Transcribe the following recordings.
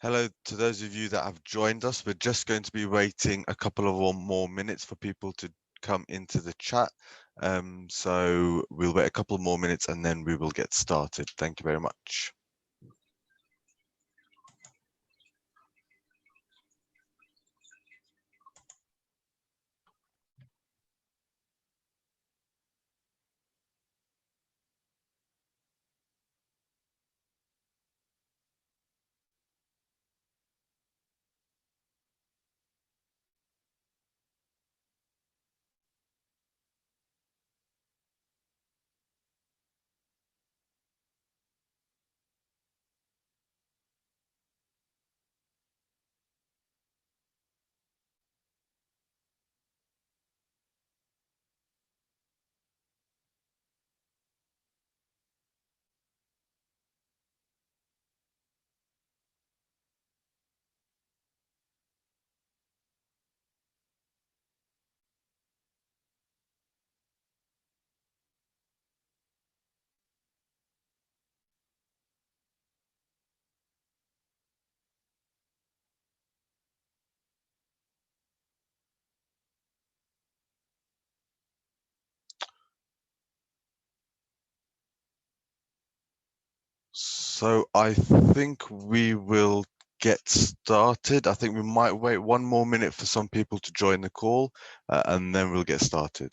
Hello to those of you that have joined us. We're just going to be waiting a couple of more minutes for people to come into the chat. So we'll wait a couple more minutes and then we will get started. Thank you very much. So I think we will get started. I think we might wait one more minute for some people to join the call and then we'll get started.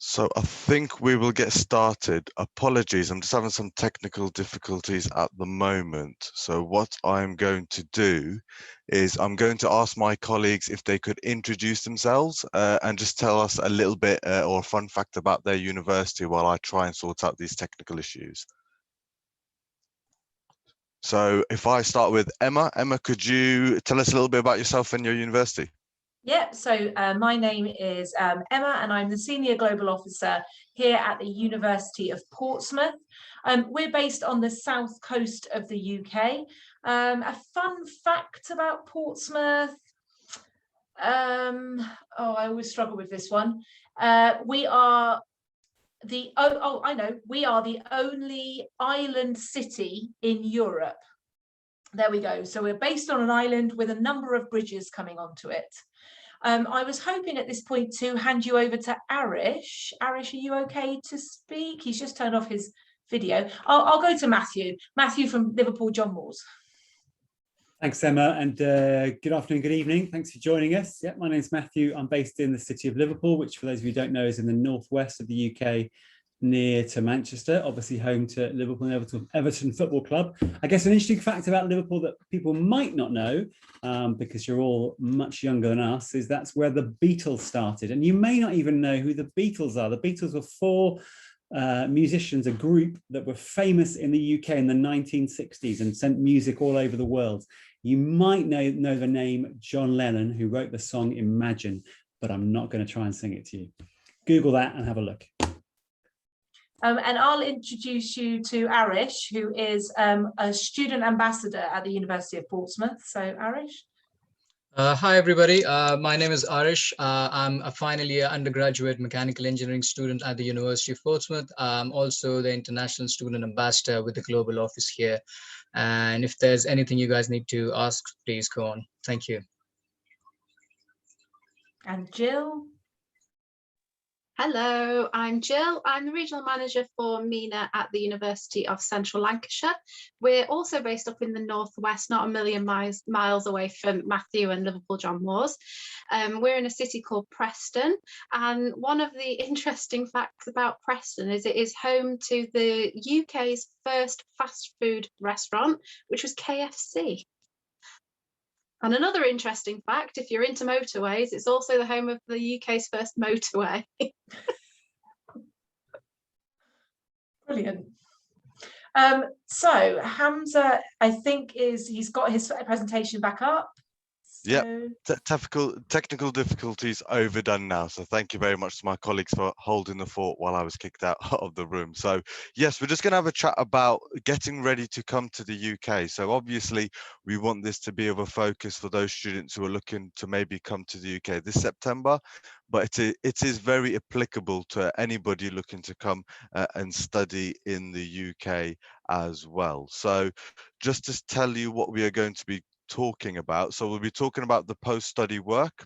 So I think we will get started. Apologies, I'm just having some technical difficulties at the moment. So what I'm going to do is I'm going to ask my colleagues if they could introduce themselves and just tell us a little bit or a fun fact about their university while I try and sort out these technical issues. So if I start with Emma, could you tell us a little bit about yourself and your university? Yeah, so my name is Emma and I'm the Senior Global Officer here at the University of Portsmouth. We're based on the south coast of the UK. A fun fact about Portsmouth, I always struggle with this one. We are the, I know, we are the only island city in Europe. There we go. So we're based on an island with a number of bridges coming onto it. I was hoping at this point to hand you over to Arish. Arish, are you okay to speak? He's just turned off his video. I'll go to Matthew. Matthew from Liverpool John Moores. Thanks, Emma, and good afternoon, good evening. Thanks for joining us. Yeah, my name's Matthew. I'm based in the city of Liverpool, which for those of you who don't know is in the northwest of the UK, near to Manchester, obviously home to Liverpool and Everton Football Club. I guess an interesting fact about Liverpool that people might not know, because you're all much younger than us, is that's where the Beatles started. And you may not even know who the Beatles are. The Beatles were four musicians, a group that were famous in the UK in the 1960s and sent music all over the world. You might know the name John Lennon, who wrote the song Imagine, but I'm not going to try and sing it to you. Google that and have a look. And I'll introduce you to Arish, who is a student ambassador at the University of Portsmouth. So Arish. Hi, everybody. My name is Arish. I'm a final year undergraduate mechanical engineering student at the University of Portsmouth. I'm also the international student ambassador with the global office here. And if there's anything you guys need to ask, please go on. Thank you. And Jill. Hello, I'm Jill. I'm the regional manager for MENA at the University of Central Lancashire. We're also based up in the northwest, not a million miles away from Matthew and Liverpool John Moores. We're in a city called Preston, and one of the interesting facts about Preston is it is home to the UK's first fast food restaurant, which was KFC. And another interesting fact, if you're into motorways, it's also the home of the UK's first motorway. Brilliant. So Hamza, I think he's got his presentation back up. Yep. So... Technical difficulties overdone now. So thank you very much to my colleagues for holding the fort while I was kicked out of the room. So yes, we're just going to have a chat about getting ready to come to the UK. So obviously we want this to be of a focus for those students who are looking to maybe come to the UK this September, but it is very applicable to anybody looking to come and study in the UK as well. So just to tell you what we are going to be talking about. So we'll be talking about the post-study work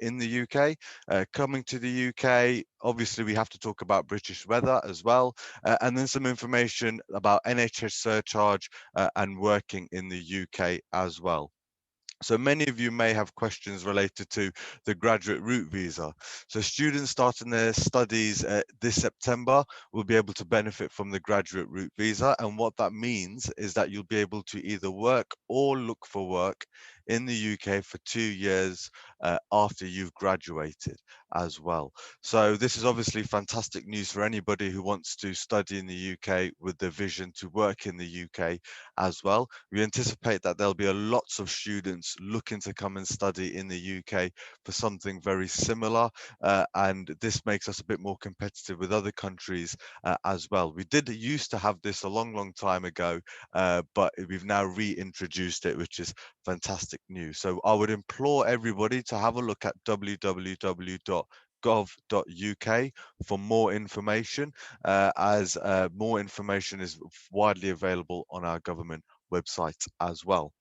in the UK. Coming to the UK, obviously we have to talk about British weather as well, and then some information about NHS surcharge and working in the UK as well. So many of you may have questions related to the graduate route visa. So students starting their studies this September will be able to benefit from the graduate route visa. And what that means is that you'll be able to either work or look for work in the UK for 2 years after you've graduated as well. So this is obviously fantastic news for anybody who wants to study in the UK with the vision to work in the UK as well. We anticipate that there'll be lots of students looking to come and study in the UK for something very similar, and this makes us a bit more competitive with other countries as well. We did used to have this a long time ago, but we've now reintroduced it, which is fantastic news. So I would implore everybody to have a look at www.gov.uk for more information, as more information is widely available on our government website as well.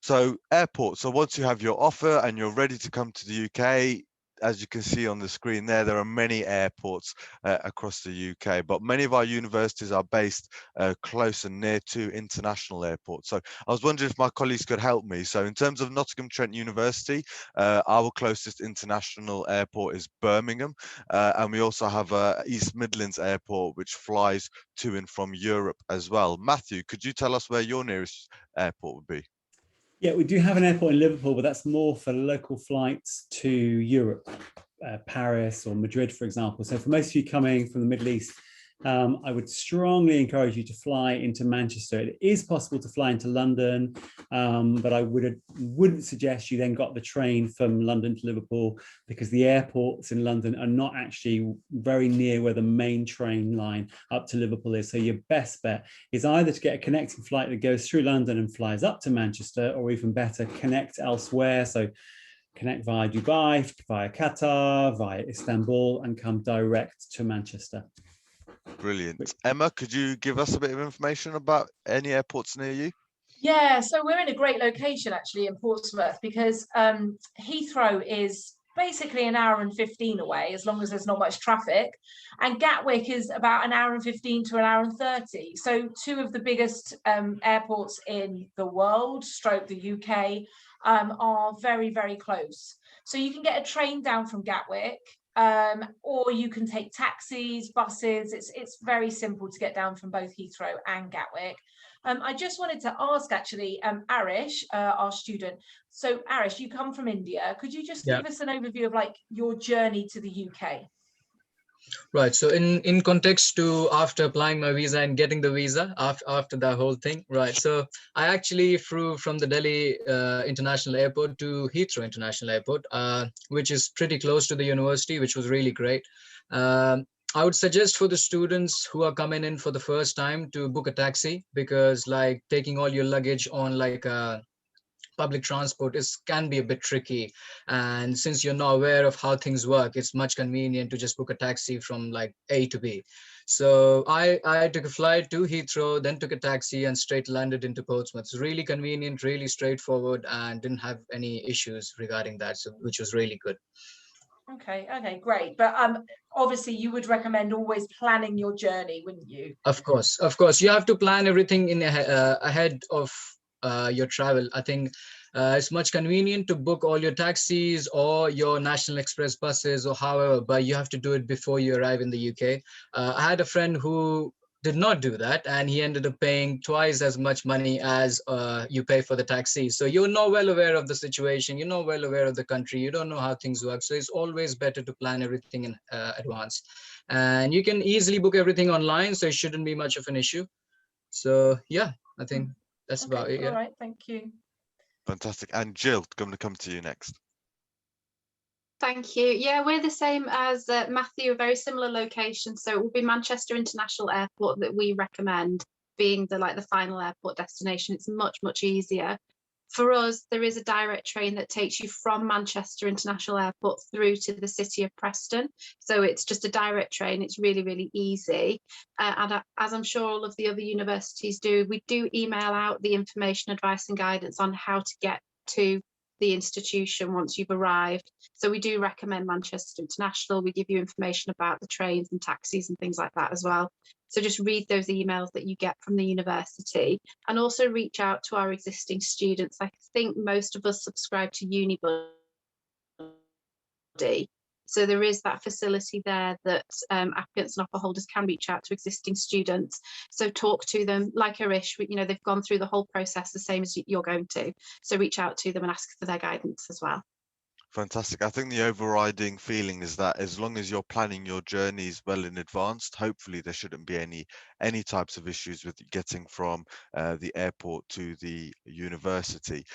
So airport. So once you have your offer and you're ready to come to the UK, as you can see on the screen there are many airports across the UK, but many of our universities are based close and near to international airports. So I was wondering if my colleagues could help me. So in terms of Nottingham-Trent University, our closest international airport is Birmingham, and we also have East Midlands Airport, which flies to and from Europe as well. Matthew, could you tell us where your nearest airport would be? Yeah, we do have an airport in Liverpool, but that's more for local flights to Europe, Paris or Madrid, for example. So for most of you coming from the Middle East, I would strongly encourage you to fly into Manchester. It is possible to fly into London, but I wouldn't suggest you then got the train from London to Liverpool, because the airports in London are not actually very near where the main train line up to Liverpool is. So your best bet is either to get a connecting flight that goes through London and flies up to Manchester, or even better, connect elsewhere. So connect via Dubai, via Qatar, via Istanbul, and come direct to Manchester. Brilliant. Emma, could you give us a bit of information about any airports near you? Yeah, so we're in a great location actually in Portsmouth, because Heathrow is basically an hour and 15 away, as long as there's not much traffic, and Gatwick is about an hour and 15 to an hour and 30. So two of the biggest airports in the world, stroke the UK, are very close. So you can get a train down from Gatwick, or you can take taxis, buses. It's very simple to get down from both Heathrow and Gatwick. I just wanted to ask actually, Arish, our student. So Arish, you come from India. Could you just give us an overview of like your journey to the UK? Right. So in context to after applying my visa and getting the visa after that whole thing, right. So I actually flew from the Delhi International Airport to Heathrow International Airport, which is pretty close to the university, which was really great. I would suggest for the students who are coming in for the first time to book a taxi, because like taking all your luggage on like public transport can be a bit tricky, and since you're not aware of how things work, it's much convenient to just book a taxi from like A to B. So I took a flight to Heathrow, then took a taxi and straight landed into Portsmouth. It's really convenient, really straightforward, and didn't have any issues regarding that, so which was really good. Okay, great. But obviously you would recommend always planning your journey, wouldn't you? Of course, you have to plan everything in ahead of your travel. I think it's much convenient to book all your taxis or your National Express buses or however, but you have to do it before you arrive in the UK. I had a friend who did not do that, and he ended up paying twice as much money as you pay for the taxi. So you're not well aware of the situation, you're not well aware of the country, you don't know how things work. So it's always better to plan everything in advance. And you can easily book everything online, so it shouldn't be much of an issue. So yeah, I think that's about it. All Yeah. right, thank you. Fantastic. And Jill, going to come to you next. Thank you. Yeah, we're the same as Matthew, a very similar location. So it will be Manchester International Airport that we recommend being the final airport destination. It's much, much easier. For us, there is a direct train that takes you from Manchester International Airport through to the city of Preston. So it's just a direct train. It's really, really easy. And as I'm sure all of the other universities do, we do email out the information, advice and guidance on how to get to the institution once you've arrived. So we do recommend Manchester International. We give you information about the trains and taxis and things like that as well. So just read those emails that you get from the university, and also reach out to our existing students. I think most of us subscribe to Uni Consortium. So there is that facility there that applicants and offer holders can reach out to existing students. So talk to them like Arish, they've gone through the whole process the same as you're going to. So reach out to them and ask for their guidance as well. Fantastic. I think the overriding feeling is that as long as you're planning your journeys well in advance, hopefully there shouldn't be any types of issues with getting from the airport to the university.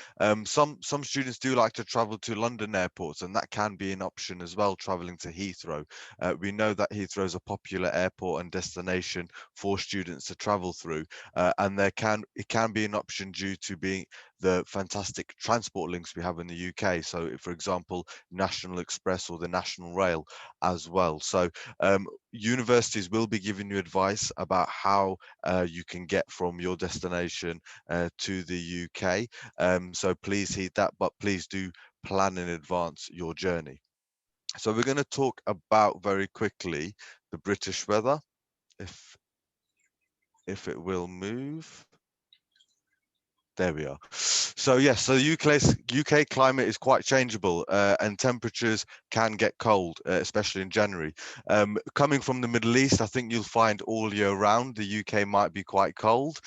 Some students do like to travel to London airports, and that can be an option as well, traveling to Heathrow. We know that Heathrow is a popular airport and destination for students to travel through, and it can be an option due to being the fantastic transport links we have in the UK. So, for example, National Express or the National Rail as well. So universities will be giving you advice about how you can get from your destination to the UK. So please heed that, but please do plan in advance your journey. So we're going to talk about very quickly the British weather, if it will move. There we are. So yes, so UK climate is quite changeable, and temperatures can get cold, especially in January. Coming from the Middle East, I think you'll find all year round the UK might be quite cold.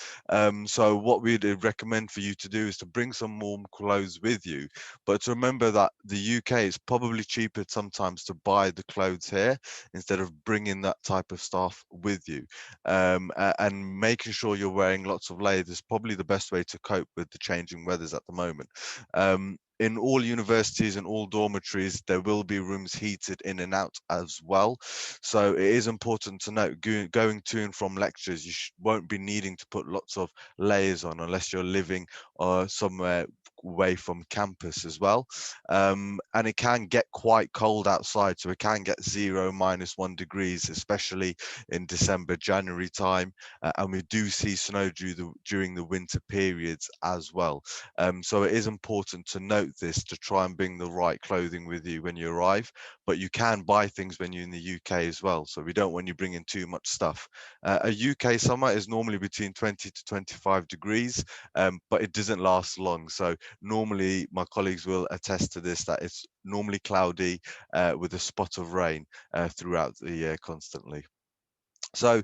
So what we'd recommend for you to do is to bring some warm clothes with you, but to remember that the UK is probably cheaper sometimes to buy the clothes here instead of bringing that type of stuff with you. And making sure you're wearing lots of layers is probably the best way to cope with the changing weathers at the moment. In all universities and all dormitories, there will be rooms heated in and out as well. So it is important to note, going to and from lectures, you won't be needing to put lots of layers on unless you're living somewhere away from campus as well. And it can get quite cold outside, so it can get 0, -1 degrees, especially in December, January time, and we do see snow during the winter periods as well. So it is important to note this, to try and bring the right clothing with you when you arrive, but you can buy things when you're in the UK as well, so we don't want you bringing too much stuff. A UK summer is normally between 20 to 25 degrees, but it doesn't last long. So normally my colleagues will attest to this, that it's normally cloudy with a spot of rain throughout the year constantly. So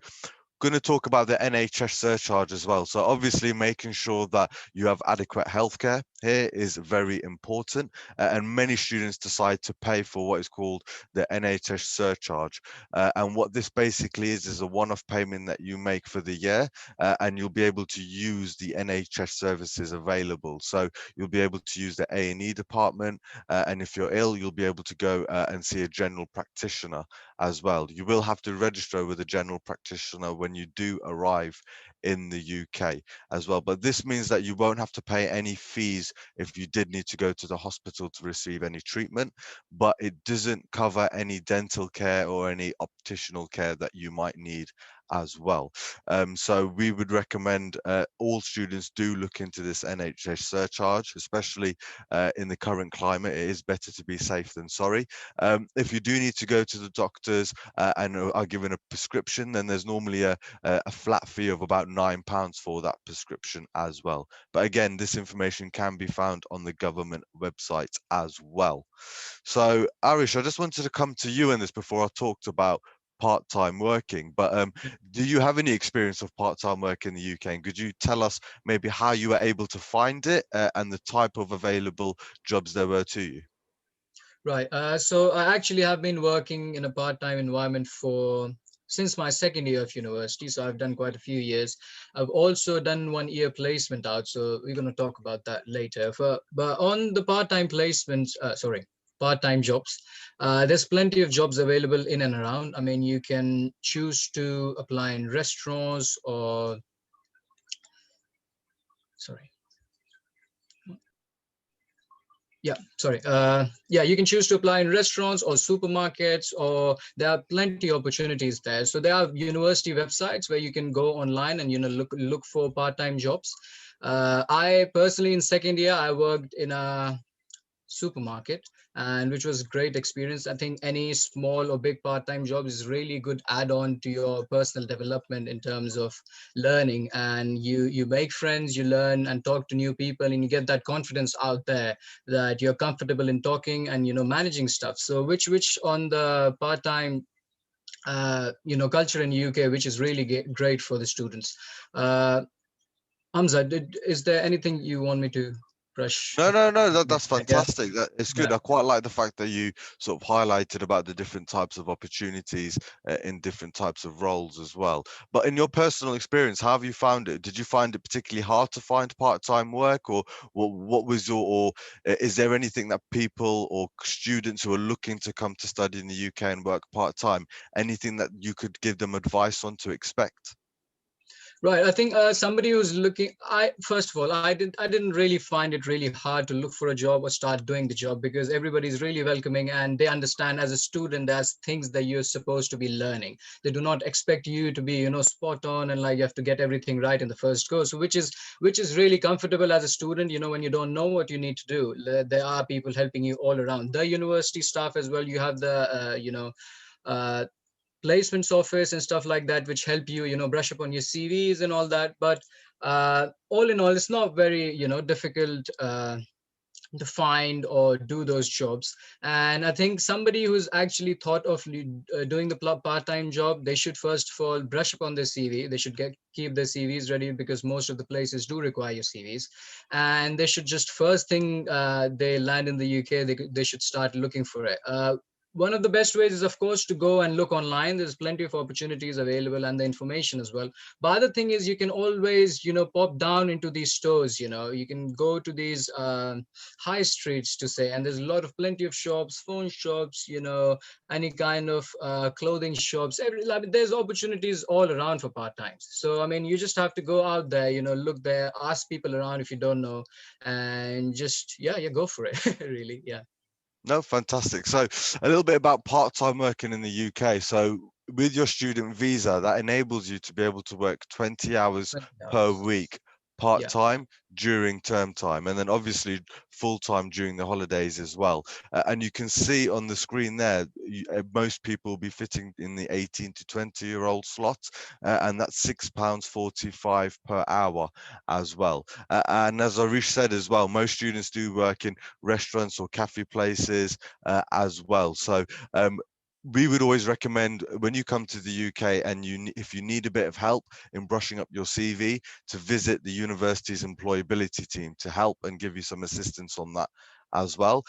going to talk about the NHS surcharge as well. So obviously making sure that you have adequate healthcare here is very important, and many students decide to pay for what is called the NHS surcharge, and what this basically is a one-off payment that you make for the year, and you'll be able to use the NHS services available. So you'll be able to use the A&E department, and if you're ill, you'll be able to go and see a general practitioner as well. You will have to register with a general practitioner when you do arrive in the UK as well, but this means that you won't have to pay any fees if you did need to go to the hospital to receive any treatment, but it doesn't cover any dental care or any opticianal care that you might need as well. So we would recommend all students do look into this NHS surcharge, especially in the current climate. It is better to be safe than sorry. If you do need to go to the doctors and are given a prescription, then there's normally a flat fee of about £9 for that prescription as well. But again, this information can be found on the government website as well. So Arish, I just wanted to come to you in this before I talked about part-time working, but do you have any experience of part-time work in the UK? And could you tell us maybe how you were able to find it and the type of available jobs there were to you? Right. So I actually have been working in a part-time environment since my second year of university. So I've done quite a few years. I've also done 1 year placement out. So we're going to talk about that later. But on the part-time placements, part-time jobs, there's plenty of jobs available in and around. I mean, you can choose to apply in restaurants or, sorry. Yeah, sorry. Yeah, you can choose to apply in restaurants or supermarkets, or there are plenty of opportunities there. So there are university websites where you can go online and look for part-time jobs. I personally, in second year, I worked in a supermarket, and which was a great experience. I think any small or big part-time job is really good add-on to your personal development in terms of learning, and you make friends, you learn and talk to new people, and you get that confidence out there that you're comfortable in talking and managing stuff. So which on the part-time culture in UK, which is really great for the students. Hamza, is there anything you want me to brush? No, that's fantastic. Yeah. It's good. I quite like the fact that you sort of highlighted about the different types of opportunities in different types of roles as well. But in your personal experience, how have you found it? Did you find it particularly hard to find part-time work, or what was or is there anything that people or students who are looking to come to study in the UK and work part-time, anything that you could give them advice on to expect? Right. I think somebody who's looking, first of all, I didn't really find it really hard to look for a job or start doing the job, because everybody's really welcoming and they understand as a student there's things that you're supposed to be learning. They do not expect you to be, spot on and like you have to get everything right in the first go. So which is really comfortable as a student, when you don't know what you need to do. There are people helping you all around. The university staff as well. You have the, placements office and stuff like that, which help you, brush up on your CVs and all that. But all in all, it's not very, difficult to find or do those jobs. And I think somebody who's actually thought of doing the part-time job, they should first of all brush up on their CV. They should keep their CVs ready, because most of the places do require your CVs. And they should just first thing they land in the UK, they should start looking for it. One of the best ways is, of course, to go and look online. There's plenty of opportunities available and the information as well. But other thing is, you can always, pop down into these stores. You can go to these high streets to say, and there's a lot of plenty of shops, phone shops, any kind of clothing shops. There's opportunities all around for part-times. So I mean, you just have to go out there, look there, ask people around if you don't know, and just go for it. Really. Yeah. No, fantastic. So a little bit about part-time working in the UK. So with your student visa, that enables you to be able to work 20 hours per week part-time during term time, and then obviously full-time during the holidays as well. And you can see on the screen there, most people will be fitting in the 18 to 20-year-old slot, and that's £6.45 per hour as well. And as Arish said as well, most students do work in restaurants or cafe places as well. So we would always recommend, when you come to the UK and if you need a bit of help in brushing up your CV, to visit the university's employability team to help and give you some assistance on that as well.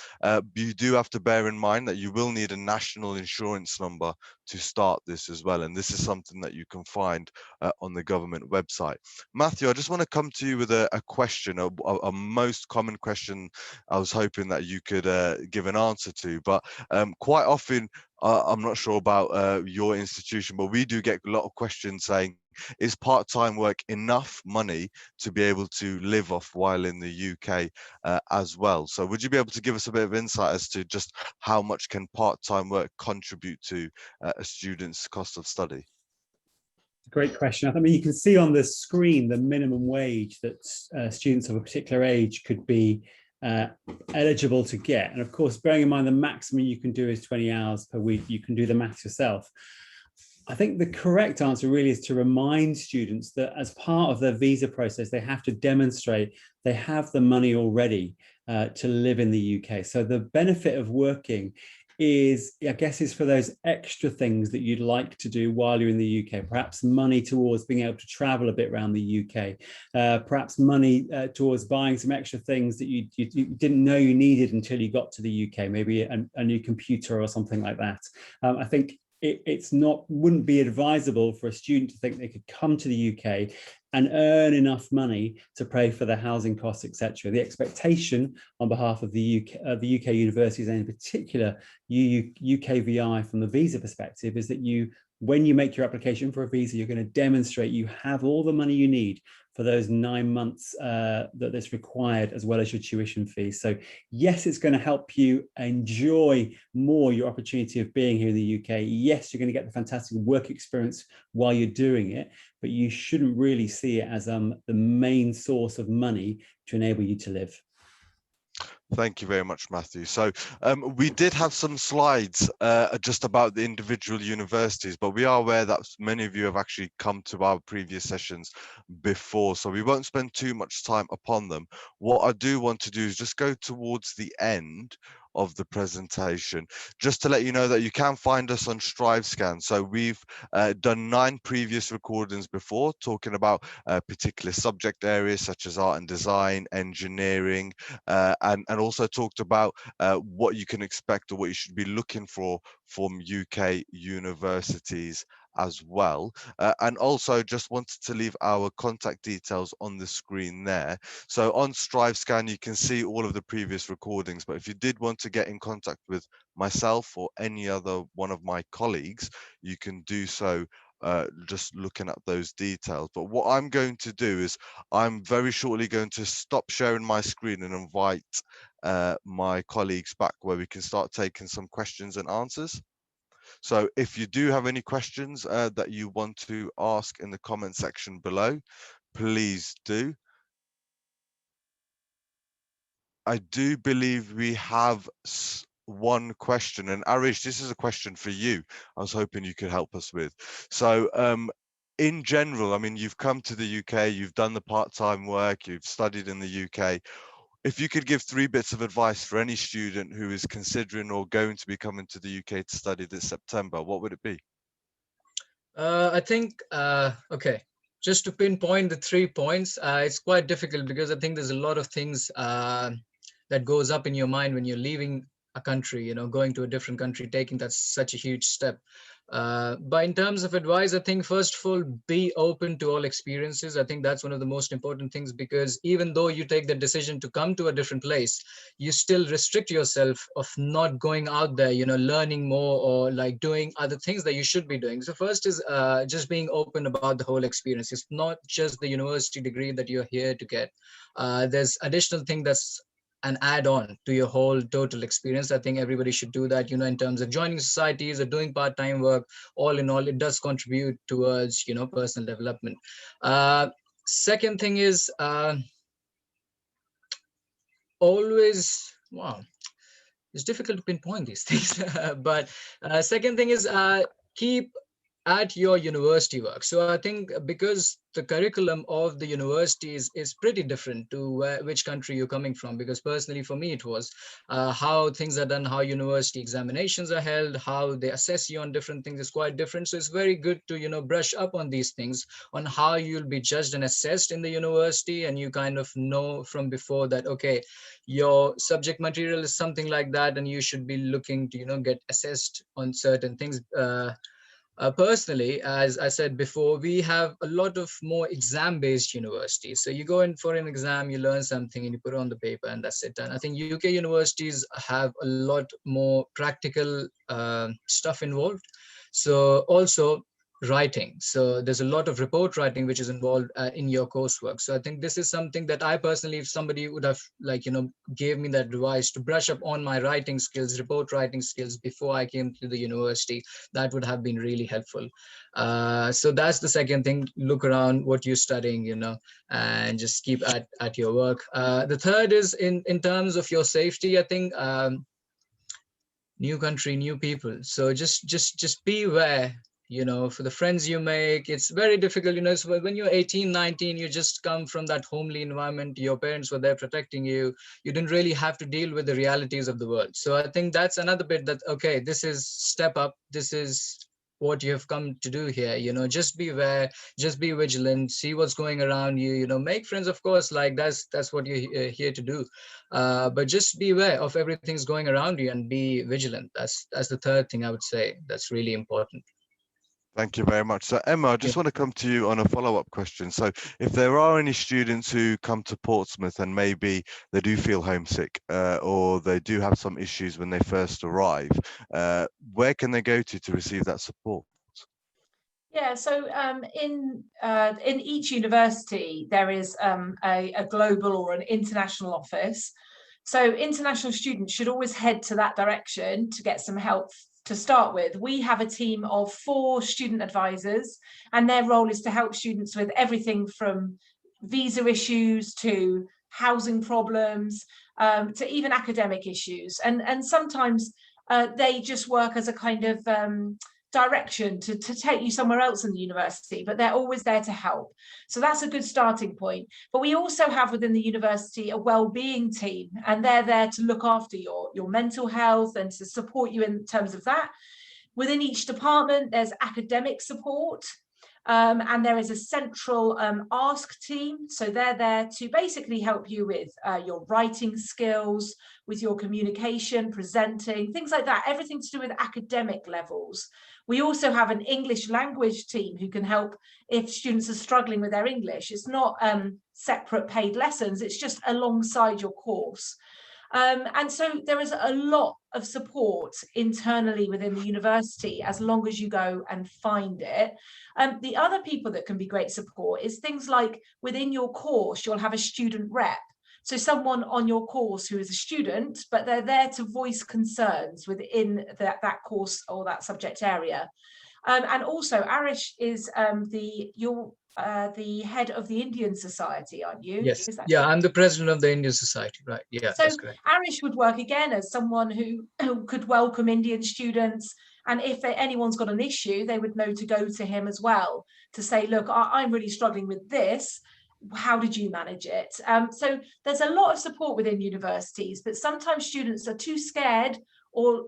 You do have to bear in mind that you will need a national insurance number to start this as well, and this is something that you can find on the government website. Matthew, I just want to come to you with a question, a most common question I was hoping that you could give an answer to, but quite often, I'm not sure about your institution, but we do get a lot of questions saying, is part-time work enough money to be able to live off while in the UK as well? So would you be able to give us a bit of insight as to just how much can part-time work contribute to a student's cost of study? Great question. I mean, you can see on the screen the minimum wage that students of a particular age could be eligible to get. And of course, bearing in mind the maximum you can do is 20 hours per week, you can do the maths yourself. I think the correct answer really is to remind students that as part of their visa process, they have to demonstrate they have the money already to live in the UK. So the benefit of working is, I guess, is for those extra things that you'd like to do while you're in the UK. Perhaps money towards being able to travel a bit around the UK. Perhaps money towards buying some extra things that you didn't know you needed until you got to the UK. Maybe a new computer or something like that. I think wouldn't be advisable for a student to think they could come to the UK and earn enough money to pay for their housing costs, etc. The expectation on behalf of the UK universities, and in particular UKVI from the visa perspective, is that when you make your application for a visa, you're going to demonstrate you have all the money you need for those 9 months that's required, as well as your tuition fees. So yes, it's going to help you enjoy more your opportunity of being here in the UK. Yes, you're going to get the fantastic work experience while you're doing it, but you shouldn't really see it as the main source of money to enable you to live. Thank you very much, Matthew. So we did have some slides just about the individual universities, but we are aware that many of you have actually come to our previous sessions before, so we won't spend too much time upon them. What I do want to do is just go towards the end of the presentation, just to let you know that you can find us on StriveScan. So we've done 9 previous recordings before, talking about particular subject areas such as art and design, engineering, and also talked about what you can expect or what you should be looking for from UK universities as well. And also just wanted to leave our contact details on the screen there. So on StriveScan, you can see all of the previous recordings, but if you did want to get in contact with myself or any other one of my colleagues, you can do so just looking at those details. But what I'm going to do is I'm very shortly going to stop sharing my screen and invite my colleagues back, where we can start taking some questions and answers. So if you do have any questions that you want to ask in the comment section below, please do. I do believe we have one question, and Arish, this is a question for you. I was hoping you could help us with. So in general, I mean, you've come to the UK, you've done the part-time work, you've studied in the UK. If you could give 3 bits of advice for any student who is considering or going to be coming to the UK to study this September, what would it be? I think, okay, just to pinpoint the 3 points, it's quite difficult because I think there's a lot of things that goes up in your mind when you're leaving a country, going to a different country, taking that such a huge step. But in terms of advice, I think first of all, be open to all experiences. I think that's one of the most important things, because even though you take the decision to come to a different place, you still restrict yourself of not going out there, learning more or like doing other things that you should be doing. So first is just being open about the whole experience. It's not just the university degree that you're here to get. There's additional thing that's an add-on to your whole total experience. I think everybody should do that, in terms of joining societies or doing part-time work. All in all, it does contribute towards, personal development. Second thing is always, wow, it's difficult to pinpoint these things. But second thing is keep at your university work. So I think because the curriculum of the universities is pretty different to which country you're coming from, because personally for me it was how things are done, how university examinations are held, how they assess you on different things is quite different. So it's very good to brush up on these things, on how you'll be judged and assessed in the university, and you kind of know from before that, okay, your subject material is something like that, and you should be looking to get assessed on certain things. Personally, as I said before, we have a lot of more exam-based universities. So you go in for an exam, you learn something, and you put it on the paper, and that's it. And I think UK universities have a lot more practical stuff involved. So also writing. So there's a lot of report writing which is involved in your coursework. So I think this is something that I personally, if somebody would have gave me that advice to brush up on my writing skills, report writing skills before I came to the university, that would have been really helpful. So that's the second thing. Look around what you're studying, and just keep at your work. The third is in terms of your safety. I think new country, new people. So just be aware. you know, for the friends you make. It's very difficult, you know. So when you're 18, 19, you just come from that homely environment. Your parents were there protecting you. You didn't really have to deal with the realities of the world. So I think that's another bit that, okay, this is step up. This is what you have come to do here. You know, just be aware, just be vigilant, see what's going around you, you know, make friends, of course, like that's what you're here to do. But just be aware of everything's going around you and be vigilant. That's the third thing I would say that's really important. Thank you very much. So Emma, I just want to come to you on a follow-up question. So if there are any students who come to Portsmouth and maybe they do feel homesick or they do have some issues when they first arrive, where can they go to receive that support? Yeah, so in each university there is a global or an international office. So international students should always head to that direction to get some help. To start with, we have a team of 4 student advisors, and their role is to help students with everything from visa issues to housing problems, to even academic issues. And sometimes they just work as a kind of direction to take you somewhere else in the university, but they're always there to help. So that's a good starting point. But we also have within the university a well-being team, and they're there to look after your mental health and to support you in terms of that. Within each department, there's academic support. And there is a central ask team. So they're there to basically help you with your writing skills, with your communication, presenting, things like that, everything to do with academic levels. We also have an English language team who can help if students are struggling with their English. It's not separate paid lessons, it's just alongside your course. And so there is a lot of support internally within the university as long as you go and find it. The other people that can be great support is things like within your course, you'll have a student rep. So someone on your course who is a student, but they're there to voice concerns within that course or that subject area. And also Arish is the head of the Indian Society, aren't you? Yes. Yeah, I'm the president of the Indian Society, right? Yeah, so that's correct. Arish would work again as someone who could welcome Indian students, and if anyone's got an issue, they would know to go to him as well to say, look, I'm really struggling with this. How did you manage it? So there's a lot of support within universities, but sometimes students are too scared or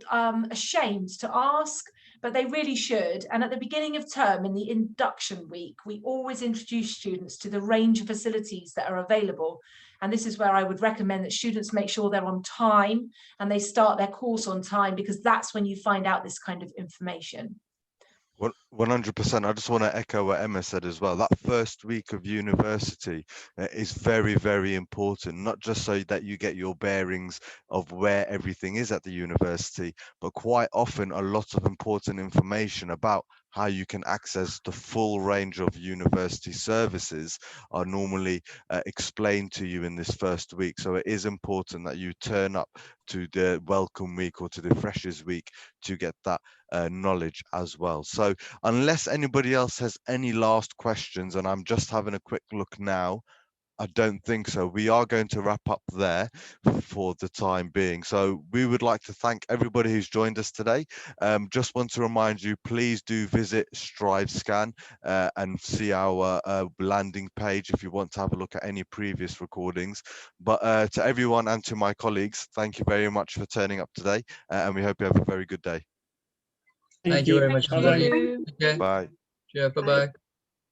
ashamed to ask, but they really should. And at the beginning of term, in the induction week, we always introduce students to the range of facilities that are available. And this is where I would recommend that students make sure they're on time and they start their course on time, because that's when you find out this kind of information. 100%. I just want to echo what Emma said as well. That first week of university is very, very important, not just so that you get your bearings of where everything is at the university, but quite often a lot of important information about how you can access the full range of university services are normally explained to you in this first week. So it is important that you turn up to the welcome week or to the freshers week to get that knowledge as well. So unless anybody else has any last questions, and I'm just having a quick look now, I don't think so. We are going to wrap up there for the time being. So we would like to thank everybody who's joined us today. Just want to remind you, please do visit StriveScan and see our landing page if you want to have a look at any previous recordings. But to everyone and to my colleagues, thank you very much for turning up today, and we hope you have a very good day. Thank you very much. Bye-bye. Okay. Bye. Yeah, bye-bye.